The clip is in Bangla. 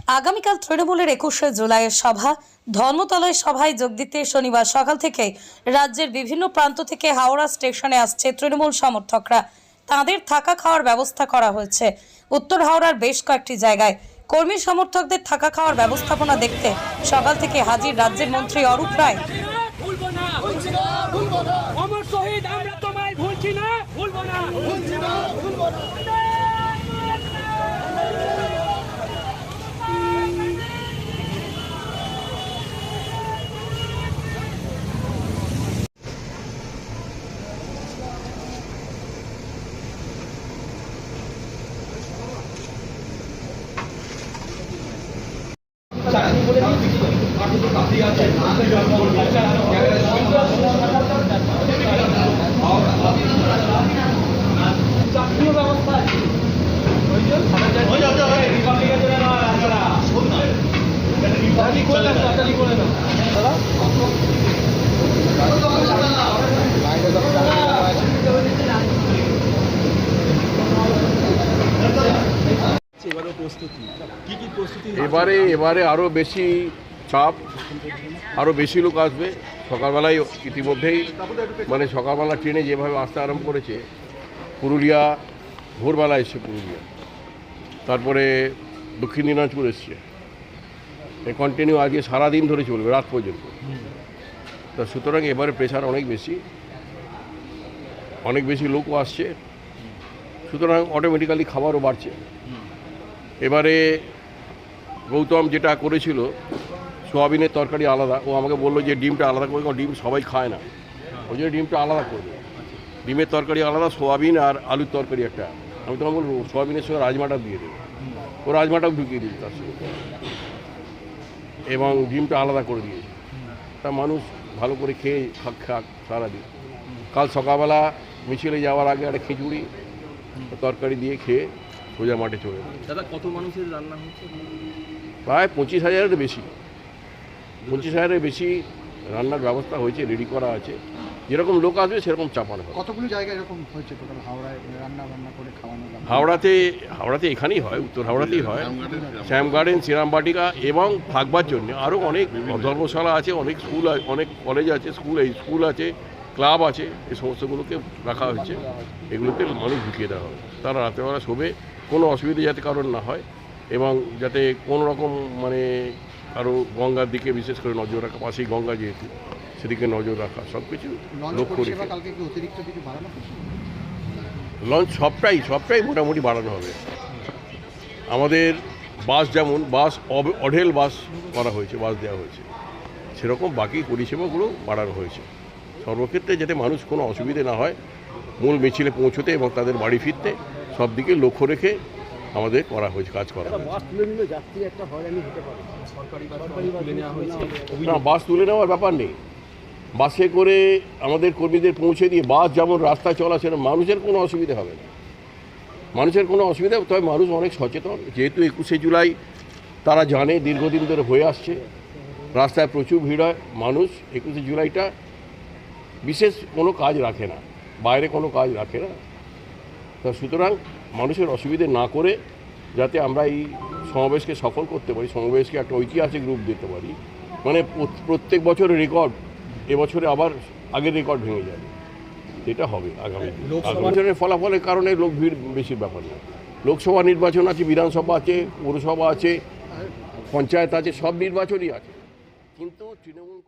আগামীকাল তৃণমূলের ২১শে জুলাইয়ের সভা ধর্মতলায় সভায় যোগ দিতে শনিবার সকাল থেকে রাজ্যের বিভিন্ন প্রান্ত থেকে হাওড়া স্টেশনে আসছে তৃণমূল সমর্থকরা। তাদের থাকা খাওয়ার ব্যবস্থা করা হয়েছে। উত্তর হাওড়ার বেশ কয়েকটি জায়গায় কর্মী সমর্থকদের থাকা খাওয়ার ব্যবস্থাপনা দেখতে সকাল থেকে হাজির রাজ্যের মন্ত্রী অরূপ রায়। এবারে আরও বেশি চাপ, আরও বেশি লোক আসবে। সকালবেলায় ইতিমধ্যেই মানে সকালবেলা ট্রেনে যেভাবে আসতে আরম্ভ করেছে, পুরুলিয়া ভোরবেলা এসছে, পুরুলিয়া, তারপরে দক্ষিণ দিনাজপুর এসছে, কন্টিনিউ আজকে সারাদিন ধরে চলবে, রাত পর্যন্ত। তা সুতরাং এবারে প্রেশার অনেক বেশি লোকও আসছে, সুতরাং অটোমেটিক্যালি খাবারও বাড়ছে। এবারে গৌতম যেটা করেছিল, সোয়াবিনের তরকারি আলাদা, ও আমাকে বললো যে ডিমটা আলাদা করবে, ডিম সবাই খায় না, ওই জন্য ডিমটা আলাদা করবে। ডিমের তরকারি আলাদা, সোয়াবিন আর আলুর তরকারি একটা। আমি তোমাকে বলবো সোয়াবিনের সঙ্গে রাজমাটা দিয়ে দেবো, ও রাজমাটাও ঢুকিয়ে দিবি তার সঙ্গে, এবং ডিমটা আলাদা করে দিয়েছে। তা মানুষ ভালো করে খেয়ে খাক সারাদিন। কাল সকালবেলা মিছিলে যাওয়ার আগে একটা খিচুড়ি তরকারি দিয়ে খেয়ে সোজা মাঠে চলে যাবে। দাদা, কত মানুষের রান্না হচ্ছে? প্রায় 25,000-এর বেশি, 25,000-এর বেশি রান্নার ব্যবস্থা হয়েছে, রেডি করা আছে। যেরকম লোক আসবে সেরকম চাপানো হবে। কতগুলো জায়গায় এরকম হয়েছে টোটাল হাওড়ায় রান্না করে খাওয়ানো? হাওড়াতে এখানেই হয়, উত্তর হাওড়াতেই হয়, শ্যাম গার্ডেন, শ্রীরামবাটিকা, এবং থাকবার জন্য আরও অনেক ধর্মশালা আছে, অনেক স্কুল, অনেক কলেজ আছে, স্কুল আছে, ক্লাব আছে। এই সমস্তগুলোকে রাখা হয়েছে, এগুলোকে মানুষ ঢুকিয়ে দেওয়া হবে। তারা রাতেবেলা শোবে, কোনো অসুবিধা যাতে কারণ না হয়, এবং যাতে কোনো রকম মানে আরও গঙ্গার দিকে বিশেষ করে নজর রাখা, পাশেই গঙ্গা যেহেতু, সেদিকে নজর রাখা, সব কিছু লক্ষ্য রেখে। লঞ্চ সবটাই মোটামুটি বাড়ানো হবে। আমাদের বাস অঢেল বাস করা হয়েছে, বাস দেওয়া হয়েছে, সেরকম বাকি পরিষেবাগুলো বাড়ানো হয়েছে। সর্বক্ষেত্রে যাতে মানুষ কোনো অসুবিধে না হয়, মূল মিছিলে পৌঁছতে এবং তাদের বাড়ি ফিরতে, সব দিকে লক্ষ্য রেখে আমাদের কাজ করা হয়েছে। না, বাস তুলে নেওয়ার ব্যাপার নেই। বাসে করে আমাদের কর্মীদের পৌঁছে দিয়ে বাস যেমন রাস্তায় চলা, সেরকম মানুষের কোনো অসুবিধা হবে না, তবে মানুষ অনেক সচেতন। যেহেতু 21শে জুলাই তারা জানে, দীর্ঘদিন ধরে হয়ে আসছে, রাস্তায় প্রচুর ভিড় হয়। মানুষ 21শে জুলাইটা বিশেষ কোনো কাজ রাখে না, বাইরে কোনো কাজ রাখে না। তা সুতরাং মানুষের অসুবিধে না করে যাতে আমরা এই সমাবেশকে সফল করতে পারি, সমাবেশকে একটা ঐতিহাসিক রূপ দিতে পারি, মানে প্রত্যেক বছরের রেকর্ড এবছরে আবার আগের রেকর্ড ভেঙে যাবে, এটা হবে আগামী নির্বাচনের ফলাফলের কারণে লোক ভিড় বেশির ব্যাপার না। লোকসভা নির্বাচন আছে, বিধানসভা আছে, পৌরসভা আছে, পঞ্চায়েত আছে, সব নির্বাচনই আছে, কিন্তু তৃণমূল